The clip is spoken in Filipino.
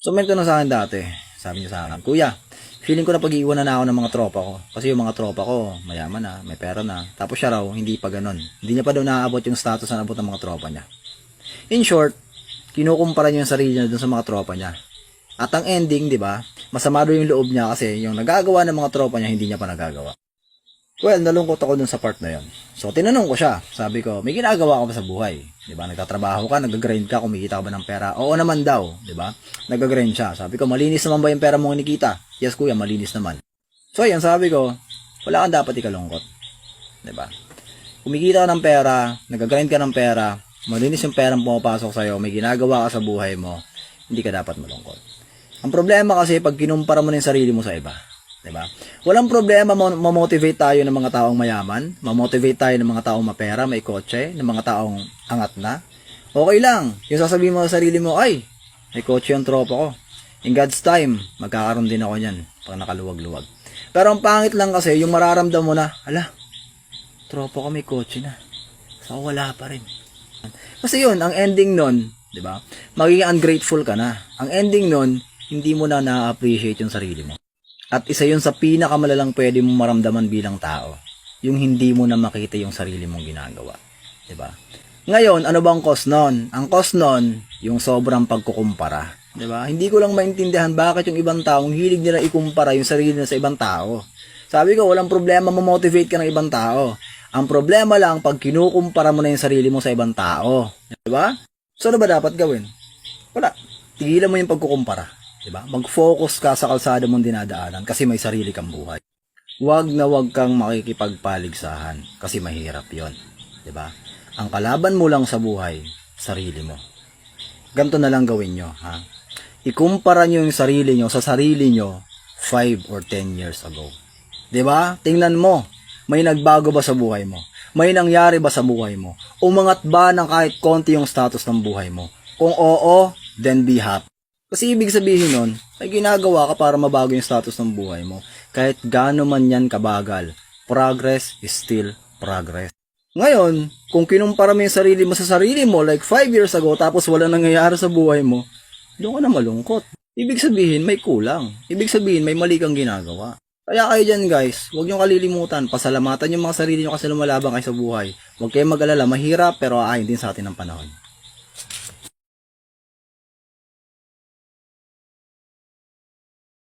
So may tanong sa akin dati, sabi niya sa akin, Kuya, feeling ko na pag-iiwanan na ako ng mga tropa ko. Kasi yung mga tropa ko, mayaman na, may pera na. Tapos siya raw, hindi pa ganun. Hindi niya pa daw naaabot yung status na abot ng mga tropa niya. In short, kinukumpara niya yung sarili niya dun sa mga tropa niya. At ang ending, di ba, masama daw yung loob niya kasi yung nagagawa ng mga tropa niya, hindi niya pa nagagawa. Well, nalungkot ako dun sa part na yon. So, tinanong ko siya. Sabi ko, may ginagawa ka ba sa buhay? Diba, nagtatrabaho ka, nag-grind ka, kumikita ka ba ng pera? Oo naman daw, diba? Nag-grind siya. Sabi ko, malinis naman ba yung pera mong kinikita? Yes, kuya, malinis naman. So, yan, sabi ko, wala kang dapat ikalungkot. Diba? Kumikita ka ng pera, nag-grind ka ng pera, malinis yung perang pumapasok sa'yo, may ginagawa ka sa buhay mo, hindi ka dapat malungkot. Ang problema kasi, pag kinumpara mo na yung sarili mo sa iba, diba? Walang problema ma-motivate tayo ng mga taong mayaman, ma-motivate tayo ng mga taong mapera, may kotse, ng mga taong angat na. Okay lang. Yung sasabihin mo sa sarili mo, ay, may kotse yung tropa ko. In God's time, magkakaroon din ako niyan pag nakaluwag-luwag. Pero ang pangit lang kasi, yung mararamdam mo na, ala, tropa ko may kotse na. So, wala pa rin. Kasi yun, ang ending nun, diba? Magiging ungrateful ka na. Ang ending nun, hindi mo na na-appreciate yung sarili mo. At isa yun sa pinakamalalang pwede mong maramdaman bilang tao. Yung hindi mo na makita yung sarili mong ginagawa. Diba? Ngayon, ano bang cause nun? Ang cause nun, yung sobrang pagkukumpara. Diba? Hindi ko lang maintindihan bakit yung ibang taong hilig nila ikumpara yung sarili nila sa ibang tao. Sabi ko, walang problema ma-motivate ka ng ibang tao. Ang problema lang pag kinukumpara mo na yung sarili mo sa ibang tao. Diba? So, ano ba dapat gawin? Wala. Tigilan mo yung pagkukumpara. Diba? Mag-focus ka sa kalsada mong dinadaanan kasi may sarili kang buhay. Huwag na huwag kang makikipagpaligsahan kasi mahirap yon. Diba? Ang kalaban mo lang sa buhay, sarili mo. Ganito na lang gawin nyo. Ha? Ikumpara nyo yung sarili nyo sa sarili nyo 5 or 10 years ago. Diba? Tingnan mo, may nagbago ba sa buhay mo? May nangyari ba sa buhay mo? Umangat ba ng kahit konti yung status ng buhay mo? Kung oo, then be happy. Kasi ibig sabihin nun, may ginagawa ka para mabago yung status ng buhay mo. Kahit gaano man yan kabagal, progress is still progress. Ngayon, kung kinumpara mo yung sarili mo sa sarili mo like 5 years ago tapos wala nangyayari sa buhay mo, doon ka na malungkot. Ibig sabihin, may kulang. Ibig sabihin, may mali kang ginagawa. Kaya kayo dyan guys, huwag nyo kalilimutan, pasalamatan yung mga sarili nyo kasi lumalaban kayo sa buhay. Huwag kayong mag-alala, mahirap pero aayon din sa atin ng panahon.